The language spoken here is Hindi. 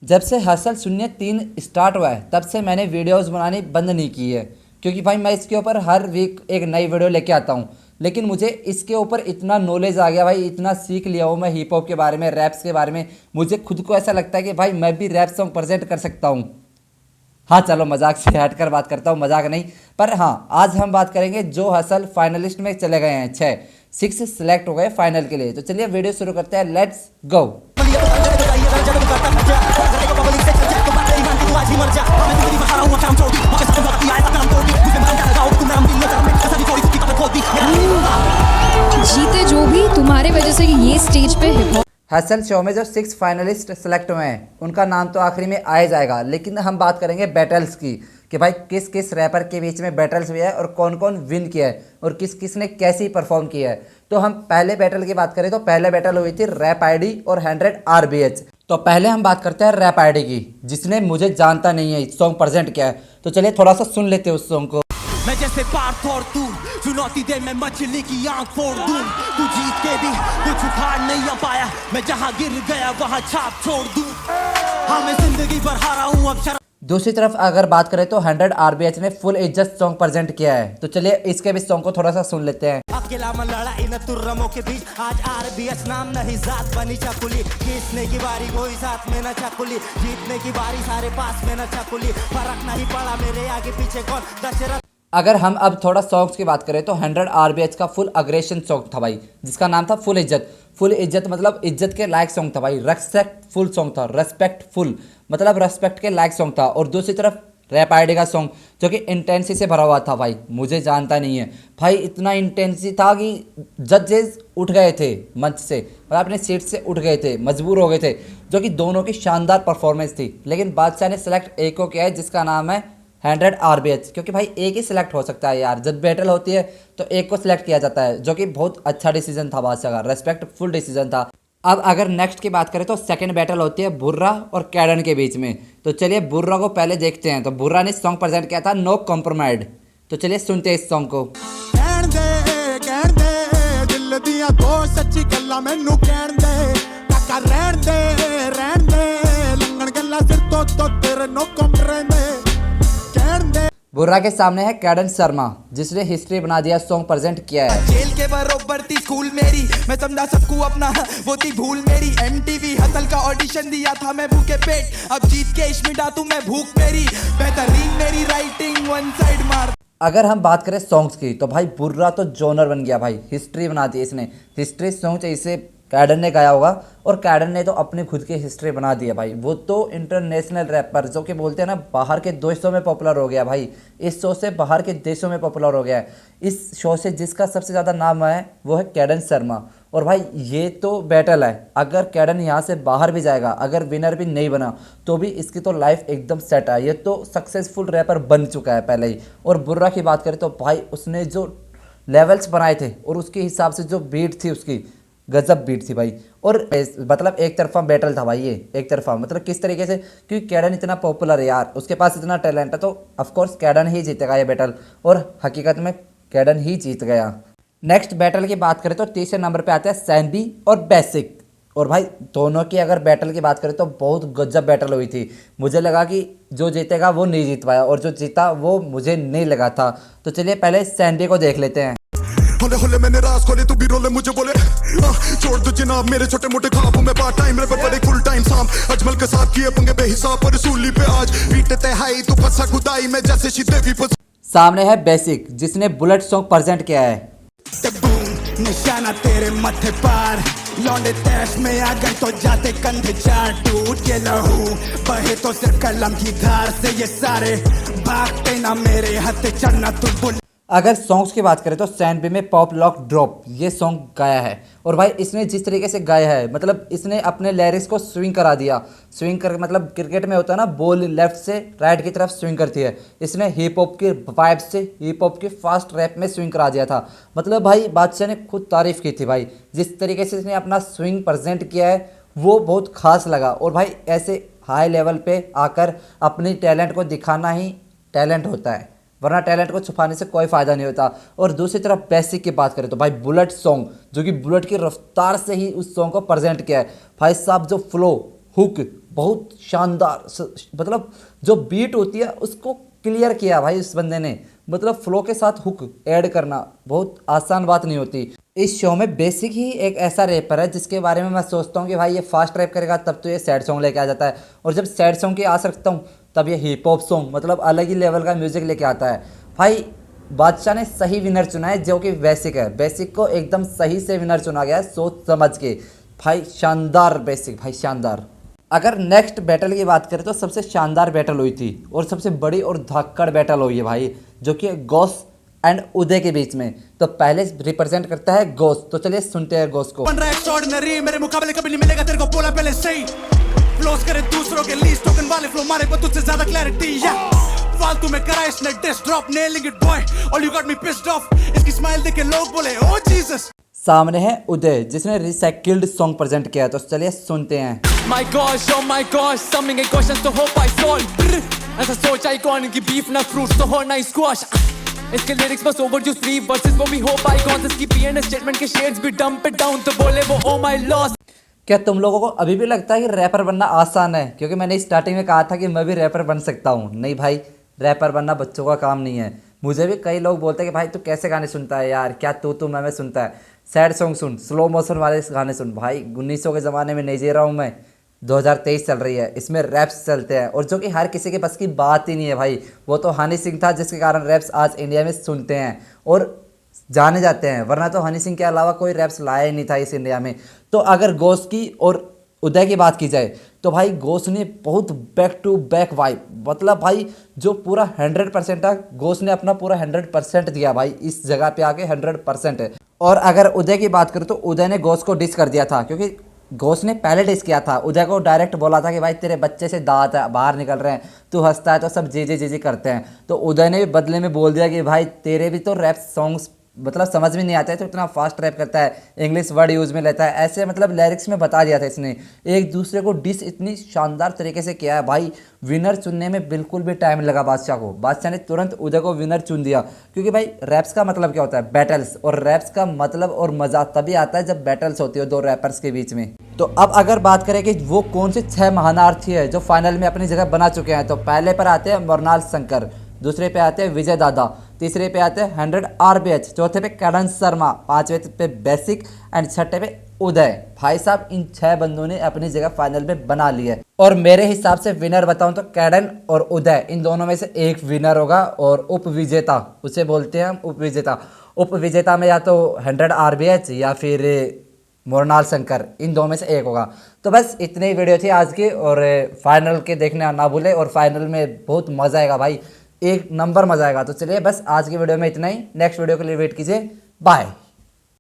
जब से हसल शून्य 3 स्टार्ट हुआ है तब से मैंने वीडियोस बनानी बंद नहीं की है, क्योंकि भाई मैं इसके ऊपर हर वीक एक नई वीडियो लेके आता हूँ। लेकिन मुझे इसके ऊपर इतना नॉलेज आ गया भाई, इतना सीख लिया हूँ मैं हिप हॉप के बारे में, रैप्स के बारे में। मुझे खुद को ऐसा लगता है कि भाई मैं भी रैप सॉन्ग प्रेजेंट कर सकता हूँ। हाँ चलो, मजाक से हटकर बात करता हूँ, मजाक नहीं। पर हाँ, आज हम बात करेंगे जो हसल फाइनलिस्ट में चले गए हैं, 6 सिलेक्ट हो गए फाइनल के लिए। तो चलिए वीडियो शुरू करते हैं, लेट्स गो। जीते जो भी तुम्हारे वजह से ये स्टेज पे हिप हॉप। हसल शो में जो 6 फाइनलिस्ट सेलेक्ट हुए हैं उनका नाम तो आखिरी में आ जाएगा, लेकिन हम बात करेंगे बैटल्स की कि भाई किस किस रैपर के बीच में बैटल्स हुए हैं और कौन कौन विन किया है और किस किस ने कैसी परफॉर्म किया है। तो हम पहले बैटल की बात करें तो पहले बैटल हुई थी रैप आईडी और 100 RBH। तो पहले हम बात करते हैं रैप आईडी की, जिसने मुझे जानता नहीं है सॉन्ग प्रेजेंट किया है। तो चलिए थोड़ा सा सुन लेते हैं उस सॉन्ग को। मैं जैसे पार्थ और तू चुनौती दे, मैं मछली की आंख फोड़ दूं। तू जीत के भी कुछ उखाड़ नहीं पाया, मैं जहां गिर गया वहां छाप छोड़ दूं। हाँ मैं जिंदगी भर हारा हूं अब। दूसरी तरफ अगर बात करें तो 100 RBH ने फुल इज्जत सॉन्ग प्रेजेंट किया है। तो चलिए इसके भी सॉन्ग को थोड़ा सा सुन लेते हैं। अकेला मन लड़ा इन तुर्रमों के बीच, आज RBH नाम नहीं जात बनी चकुली। जीतने की बारी कोई साथ में न चकुली, जीतने की बारी सारे पास में न चकुली। फर्क नहीं पड़ा मेरे आगे पीछे कौन दशरथ। अगर हम अब थोड़ा सॉन्ग्स की बात करें तो 100 RBH का फुल अग्रेशन सॉन्ग था भाई, जिसका नाम था फुल इज्जत। फुल इज्जत मतलब इज्जत के लायक सॉन्ग था भाई, रेस्पेक्टफुल सॉन्ग था, रेस्पेक्टफुल मतलब रेस्पेक्ट के लायक सॉन्ग था। और दूसरी तरफ रैप आईडी का सॉन्ग जो कि इंटेंसी से भरा हुआ था भाई, मुझे जानता नहीं है भाई, इतना इंटेंसी था कि जजेस उठ गए थे मंच से, मतलब अपने सीट से उठ गए थे, मजबूर हो गए थे, जो कि दोनों की शानदार परफॉर्मेंस थी। लेकिन बादशाह ने सेलेक्ट एक को किया है जिसका नाम है 100 RBH, क्योंकि भाई एक ही सिलेक्ट हो सकता है यार, जब बैटल होती है तो एक को सिलेक्ट किया जाता है, जो कि बहुत अच्छा डिसीजन था बादशाह का, रेस्पेक्टफुल डिसीजन था। अब अगर नेक्स्ट की बात करें तो सेकंड बैटल होती है बुर्रा और कैडन के बीच में। तो चलिए बुर्रा को पहले देखते हैं। तो बुर्रा ने सॉन्ग प्रेजेंट किया था नो कॉम्प्रोमाइज। तो चलिए सुनते हैं इस सॉन्ग को। दिल दियां दो सच्ची गल्लां मैनू कहण दे, काका रहण दे लंगण गल्लां सिर तो तेरे नो कॉम्प्रोमाइज कहण दे। बुर्रा के सामने है कैडन शर्मा, जिसने हिस्ट्री बना दिया, सॉन्ग प्रेजेंट किया है। जेल के बरोबर थी स्कूल मेरी, मैं समझा सबको अपना वो थी भूल मेरी। MTV हसल का ऑडिशन दिया था मैं भूखे पेट, अब जीत के इश्मिटा तू मैं भूख मेरी। बेहतरीन मेरी राइटिंग वन साइड मार। अगर हम बात करें सॉन्ग्स की तो भाई बुर्रा तो जॉनर बन गया भाई, हिस्ट्री बना दी इसने। हिस्ट्री सॉन्ग इसे कैडन ने गाया होगा और कैडन ने तो अपनी खुद की हिस्ट्री बना दी है भाई। वो तो इंटरनेशनल रैपर जो कि बोलते हैं ना, बाहर के देशों में पॉपुलर हो गया भाई, इस शो से बाहर के देशों में पॉपुलर हो गया है। इस शो से जिसका सबसे ज़्यादा नाम है वो है कैडन शर्मा। और भाई ये तो बैटल है, अगर कैडन यहाँ से बाहर भी जाएगा, अगर विनर भी नहीं बना तो भी इसकी तो लाइफ एकदम सेट है, ये तो सक्सेसफुल रैपर बन चुका है पहले ही। और बुर्रा की बात करें तो भाई उसने जो लेवल्स बनाए थे और उसके हिसाब से जो बीट थी उसकी, गजब बीट थी भाई। और मतलब एक तरफा बैटल था भाई ये, एक तरफा मतलब किस तरीके से, क्योंकि कैडन इतना पॉपुलर है यार, उसके पास इतना टैलेंट है, तो ऑफकोर्स कैडन ही जीतेगा ये बैटल। और हकीकत में कैडन ही जीत गया। नेक्स्ट बैटल की बात करें तो तीसरे नंबर पे आते हैं सैनबी और बेसिक। और भाई दोनों की अगर बैटल की बात करें तो बहुत गजब बैटल हुई थी। मुझे लगा कि जो जीतेगा वो नहीं जीत पाया, और जो जीता वो मुझे नहीं लगा था। तो चलिए पहले सैनबी को देख लेते हैं। होले होले मैंने राज खोले तू भी रोले मुझे बोले, छोड़ दो जनाब मेरे छोटे मोटे ख्वाबों में पार्ट टाइम रैपर पर एक फुल टाइम शाम। अजमल के साथ किए पंगे बेहिसाब पर सूली पे आज पीटते हाई तू फंसा खुदाई में जैसे श्रीदेवी पर। सामने है बेसिक, जिसने बुलेट सॉन्ग प्रेजेंट किया है। निशाना तेरे मथे पार, लौंडे तैश में आ गए तो जाते कंधे चार, टूट के लहू बहे तो सिर्फ कलम की धार से ये सारे भागते ना मेरे हाथ चढ़ना तू बुल। अगर सॉन्ग्स की बात करें तो सैनबी में पॉप लॉक ड्रॉप ये सॉन्ग गाया है। और भाई इसने जिस तरीके से गाया है, मतलब इसने अपने लिरिक्स को स्विंग करा दिया। स्विंग कर मतलब क्रिकेट में होता है ना, बॉल लेफ्ट से राइट की तरफ स्विंग करती है, इसने हिप हॉप की वाइब से हिप हॉप की फास्ट रैप में स्विंग करा दिया था। मतलब भाई बादशाह ने खुद तारीफ की थी भाई, जिस तरीके से इसने अपना स्विंग प्रेजेंट किया है वो बहुत खास लगा। और भाई ऐसे हाई लेवल पे आकर अपनी टैलेंट को दिखाना ही टैलेंट होता है, वरना टैलेंट को छुपाने से कोई फ़ायदा नहीं होता। और दूसरी तरफ बेसिक की बात करें तो भाई बुलेट सॉन्ग, जो कि बुलेट की रफ्तार से ही उस सॉन्ग को प्रेजेंट किया है भाई साहब, जो फ्लो हुक बहुत शानदार मतलब जो बीट होती है उसको क्लियर किया भाई इस बंदे ने। मतलब फ्लो के साथ हुक ऐड करना बहुत आसान बात नहीं होती। इस शो में बेसिक ही एक ऐसा रैपर है जिसके बारे में मैं सोचता हूँ कि भाई ये फास्ट रैप करेगा तब तो ये सैड सॉन्ग लेके आ जाता है, और जब सैड सॉन्ग की आ सकता हूँ तब ये हिप हॉप सॉन्ग मतलब अलग ही लेवल का म्यूजिक लेके आता है। भाई बादशाह ने सही विनर चुना है जो कि बेसिक है। बेसिक को एकदम सही से विनर चुना गया है सोच समझ के। भाई शानदार बेसिक, भाई शानदार। अगर नेक्स्ट बैटल की बात करें तो सबसे शानदार बैटल हुई थी और सबसे बड़ी और धाकड़ बैटल हुई है भाई, जो कि घोष एंड उदय के बीच में। तो पहले रिप्रेजेंट करता है घोष, तो चलिए सुनते हैं घोष को। बन रहा है extraordinary, मेरे मुकाबले कभी नहीं मिलेगा तेरे को, बोला पहले सही। फ्लोस करे दूसरों के लीस्ट टोकन वाले फ्लो मारे पर तुझसे ज्यादा क्लैरिटी। फालतू में करा इसने this drop, nailing it boy, all you got me pissed off. इसकी स्माइल देख के लोग बोले ओह जीसस। सामने है उदय जिसने रिसाइकिल्ड सॉन्ग प्रेजेंट किया है, तो चलिए सुनते हैं। My gosh, oh my gosh, something and questions to hope I solve. Brr, ऐसा सोच आइकॉन की बीफ ना फ्रूट्स तो हो ना स्क्वाश। इसके लिरिक्स बस ओवरड्यू स्लीव वर्सेस वो भी होप आइकॉन्स। इसकी पीएन स्टेटमेंट के शेड्स भी डंप इट डाउन तो बोले वो ओ माय लॉस। क्या तुम लोगों को अभी भी लगता है कि रैपर बनना आसान है? क्योंकि मैंने स्टार्टिंग में कहा था कि मैं भी रैपर बन सकता हूँ। नहीं भाई, रैपर बनना बच्चों का काम नहीं है। मुझे भी कई लोग बोलते हैं कि भाई तू कैसे गाने सुनता है यार, क्या तू मैं सुनता है, सैड सॉन्ग सुन, स्लो मोशन वाले गाने सुन। भाई 1900 के ज़माने में नहीं जी रहा हूँ मैं, 2023 चल रही है, इसमें रैप्स चलते हैं और जो कि हर किसी के पास की बात ही नहीं है भाई। वो तो हनी सिंह था जिसके कारण रैप्स आज इंडिया में सुनते हैं और जाने जाते हैं, वरना तो हनी सिंह के अलावा कोई रैप्स लाया ही नहीं था इस इंडिया में। तो अगर घोष की और उदय की बात की जाए तो भाई घोष ने बहुत बैक टू बैक वाइब, मतलब भाई जो पूरा 100% था, घोष ने अपना पूरा 100% दिया भाई इस जगह पे आके 100% है। और अगर उदय की बात करूँ तो उदय ने घोष को डिस कर दिया था, क्योंकि घोष ने पहले डिस किया था। उदय को डायरेक्ट बोला था कि भाई तेरे बच्चे से दांत बाहर निकल रहे हैं, तू हंसता है तो सब जी जी करते हैं। तो उदय ने भी बदले में बोल दिया कि भाई तेरे भी तो रैप सॉन्ग्स मतलब समझ में नहीं आता है, तो इतना फास्ट रैप करता है, इंग्लिश वर्ड यूज़ में लेता है, ऐसे मतलब लिरिक्स में बता दिया था इसने। एक दूसरे को डिस इतनी शानदार तरीके से किया है भाई। विनर चुनने में बिल्कुल भी टाइम लगा बादशाह को। बादशाह ने तुरंत उदय को विनर चुन दिया, क्योंकि भाई रैप्स का मतलब क्या होता है? बैटल्स। और रैप्स का मतलब और मज़ा तभी आता है जब बैटल्स होती है दो रैपर्स के बीच में। तो अब अगर बात करें कि वो कौन से 6 महानार्थी है जो फाइनल में अपनी जगह बना चुके हैं, तो पहले पर आते हैं मृणाल शंकर, दूसरे पे आते हैं विजय दादा, तीसरे पे आते हैं 100 RBH, चौथे पे करण शर्मा, पांचवे पे बेसिक एंड छठे पे उदय। भाई साहब इन 6 बंदों ने अपनी जगह फाइनल में बना ली है। और मेरे हिसाब से विनर बताऊं तो कैडन और उदय, इन दोनों में से एक विनर होगा। और उपविजेता उसे बोलते हैं हम, उपविजेता। उपविजेता में या तो 100 RBH या फिर मृणाल शंकर, इन दो में से एक होगा। तो बस इतनी ही वीडियो थी आज की, और फाइनल के देखना ना भूले। और फाइनल में बहुत मज़ा आएगा भाई, एक नंबर मज़ा आएगा। तो चलिए बस आज की वीडियो में इतना ही, नेक्स्ट वीडियो के लिए वेट कीजिए, बाय।